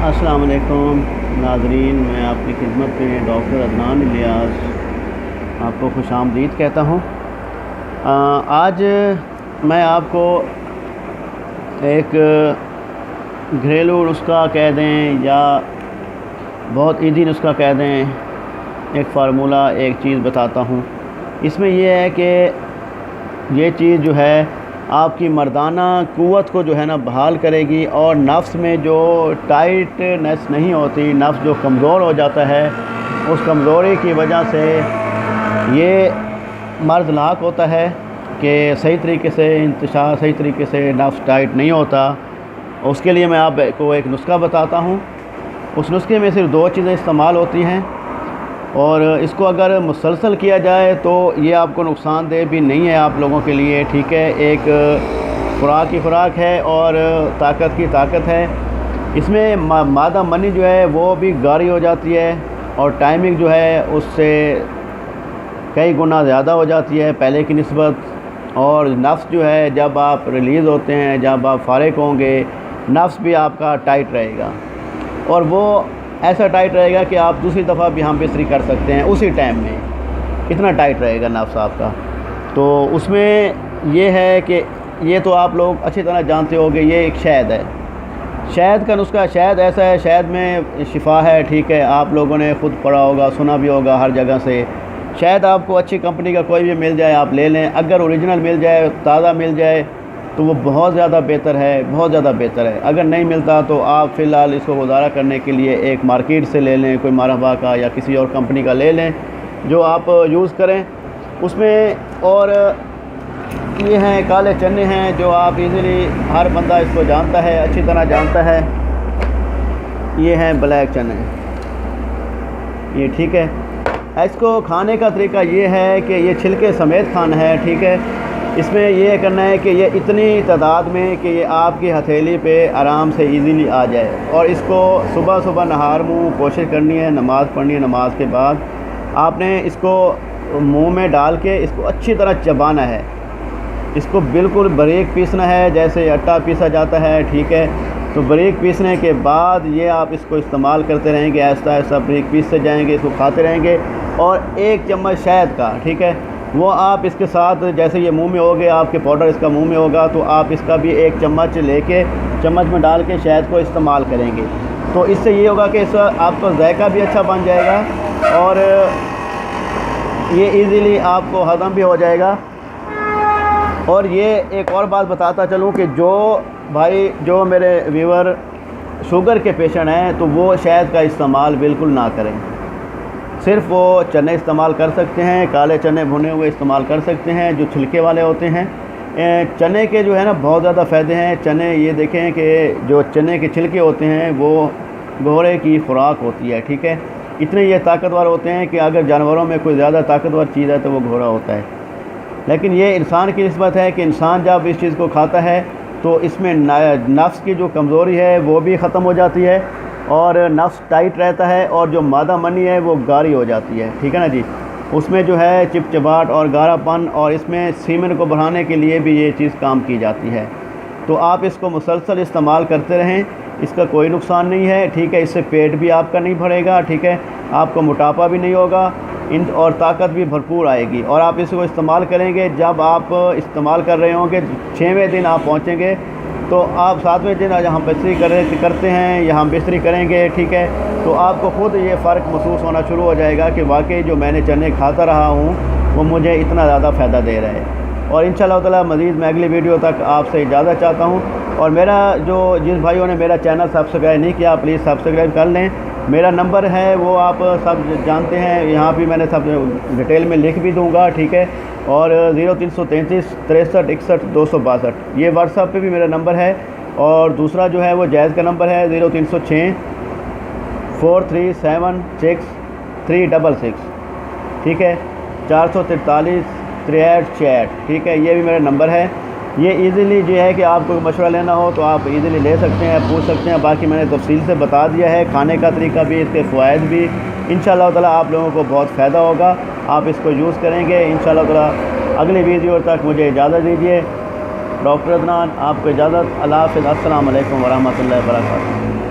अस्सलाम वालेकुम नाज़रीन, मैं आपकी खिदमत में डॉक्टर अदनान इलियास आपको खुशामदीद कहता हूँ। आज मैं आपको एक घरेलू नुस्खा कह दें या बहुत ईज़ी नुस्खा कह दें, एक फार्मूला, एक चीज़ बताता हूँ। इसमें यह है कि ये चीज़ जो है आपकी मर्दाना क़ुव्वत को जो है ना बहाल करेगी, और नफ्स में जो टाइटनेस नहीं होती, नफ्स जो कमज़ोर हो जाता है, उस कमज़ोरी की वजह से ये मर्ज़ लाक होता है कि सही तरीके से इंतशार, सही तरीके से नफ्स टाइट नहीं होता। उसके लिए मैं आपको एक नुस्खा बताता हूँ। उस नुस्खे में सिर्फ दो चीज़ें इस्तेमाल होती हैं, और इसको अगर मुसलसल किया जाए तो ये आपको नुकसानदेह भी नहीं है आप लोगों के लिए, ठीक है। एक खुराक की खुराक है और ताकत की ताकत है। इसमें मादा मनी जो है वो भी गाढ़ी हो जाती है, और टाइमिंग जो है उससे कई गुना ज़्यादा हो जाती है पहले की निस्बत। और नफ्स जो है जब आप रिलीज़ होते हैं, जब आप फारिग होंगे, नफ्स भी आपका टाइट रहेगा, और वो ऐसा टाइट रहेगा कि आप दूसरी दफ़ा भी हम बिस्तरी कर सकते हैं उसी टाइम में। इतना टाइट रहेगा नफ्स आपका। तो उसमें ये है कि ये तो आप लोग अच्छी तरह जानते होंगे, ये एक शहद है, शहद का नुस्खा। शहद ऐसा है, शहद में शिफा है, ठीक है। आप लोगों ने ख़ुद पढ़ा होगा, सुना भी होगा हर जगह से। शहद आपको अच्छी कंपनी का कोई भी मिल जाए आप ले लें। अगर ओरिजिनल मिल जाए, ताज़ा मिल जाए, तो वो बहुत ज़्यादा बेहतर है, बहुत ज़्यादा बेहतर है। अगर नहीं मिलता तो आप फ़िलहाल इसको गुजारा करने के लिए एक मार्केट से ले लें, कोई मारहबा का या किसी और कंपनी का ले लें जो आप यूज़ करें उसमें। और ये हैं काले चने हैं, जो आप इजीली हर बंदा इसको जानता है, अच्छी तरह जानता है। ये हैं ब्लैक चने, ये ठीक है। इसको खाने का तरीका ये है कि ये छिलके समेत खाना है, ठीक है। इसमें ये करना है कि ये इतनी तादाद में कि ये आपकी हथेली पे आराम से इजीली आ जाए, और इसको सुबह सुबह नहार मुँह कोशिश करनी है, नमाज़ पढ़नी है। नमाज के बाद आपने इसको मुंह में डाल के इसको अच्छी तरह चबाना है। इसको बिल्कुल बारीक पीसना है, जैसे आटा पीसा जाता है, ठीक है। तो बारीक पीसने के बाद ये आप इसको इस्तेमाल करते रहेंगे, ऐसा ऐसा बारीक पीसते जाएंगे, इसको खाते रहेंगे। और एक चम्मच शहद का, ठीक है, वो आप इसके साथ, जैसे ये मुंह में हो गया, आपके पाउडर इसका मुंह में होगा, तो आप इसका भी एक चम्मच लेके चम्मच में डाल के शहद को इस्तेमाल करेंगे। तो इससे ये होगा कि इसका आपका जायका भी अच्छा बन जाएगा, और ये इजीली आपको हज़म भी हो जाएगा। और ये एक और बात बताता चलूँ कि जो मेरे व्यूअर शुगर के पेशेंट हैं, तो वो शहद का इस्तेमाल बिल्कुल ना करें। सिर्फ़ वो चने इस्तेमाल कर सकते हैं, काले चने भुने हुए इस्तेमाल कर सकते हैं, जो छिलके वाले होते हैं। चने के जो है ना बहुत ज़्यादा फ़ायदे हैं। चने, ये देखें कि जो चने के छिलके होते हैं वो घोड़े की खुराक होती है, ठीक है। इतने ये ताकतवर होते हैं कि अगर जानवरों में कोई ज़्यादा ताकतवर चीज़ है तो वो घोड़ा होता है। लेकिन ये इंसान की निस्बत है कि इंसान जब इस चीज़ को खाता है तो इसमें नफ्स की जो कमज़ोरी है वो भी ख़त्म हो जाती है, और नफ्स टाइट रहता है, और जो मादा मनी है वो गाढ़ी हो जाती है, ठीक है ना जी। उसमें जो है चिपचिपाहट और गाढ़ापन, और इसमें सीमेन को बढ़ाने के लिए भी ये चीज़ काम की जाती है। तो आप इसको मुसलसल इस्तेमाल करते रहें, इसका कोई नुकसान नहीं है, ठीक है। इससे पेट भी आपका नहीं भरेगा, ठीक है, आपको मोटापा भी नहीं होगा, और ताकत भी भरपूर आएगी। और आप इसको इस्तेमाल करेंगे, जब आप इस्तेमाल कर रहे होंगे 6वें दिन आप पहुँचेंगे, तो आप 7वें दिन आज हम बिस्तरी करते हैं या हम बिस्तरी करेंगे, ठीक है, तो आपको ख़ुद ये फ़र्क महसूस होना शुरू हो जाएगा कि वाकई जो मैंने चने खाता रहा हूँ वो मुझे इतना ज़्यादा फ़ायदा दे रहा है। और इंशाअल्लाह ताला मज़ीद मैं अगली वीडियो तक आपसे इजाज़त चाहता हूँ। और मेरा जिस भाइयों ने मेरा चैनल सब्सक्राइब नहीं किया, प्लीज़ सब्सक्राइब कर लें। मेरा नंबर है वो आप सब जानते हैं, यहाँ भी मैंने सब डिटेल में लिख भी दूँगा, ठीक है। और 0333 63 61 262, ये व्हाट्सएप पे भी मेरा नंबर है। और दूसरा जो है वो जैज़ का नंबर है 0306 437 6366, ठीक है, 443 6368, ठीक है, ये भी मेरा नंबर है। ये इजीली जो है कि आपको मशवरा लेना हो तो आप इजीली ले सकते हैं, पूछ सकते हैं। बाकी मैंने तफसील से बता दिया है, खाने का तरीका भी, इसके फ़वाइद भी। इंशाअल्लाह ताला आप लोगों को बहुत फ़ायदा होगा, आप इसको यूज़ करेंगे इंशाअल्लाह ताला। अगली वीडियो तक मुझे इजाज़त दीजिए। डॉक्टर अदनान आपको इजाज़त। अल्लाह हाफ़िज़। अस्सलाम वालेकुम व रहमतुल्लाहि व बरकातुहू।